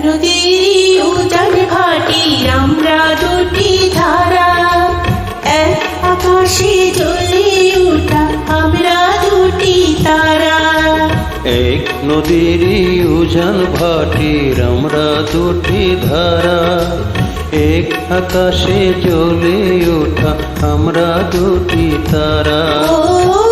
নদীর উজান ভাটির আমরা দুটি ধারা, এক আকাশে জ্বলে ওঠা আমরা দুটি তারা। এক নদীর উজান ভাটির আমরা দুটি ধারা, এক আকাশে জ্বলে ওঠা আমরা দুটি তারা। ও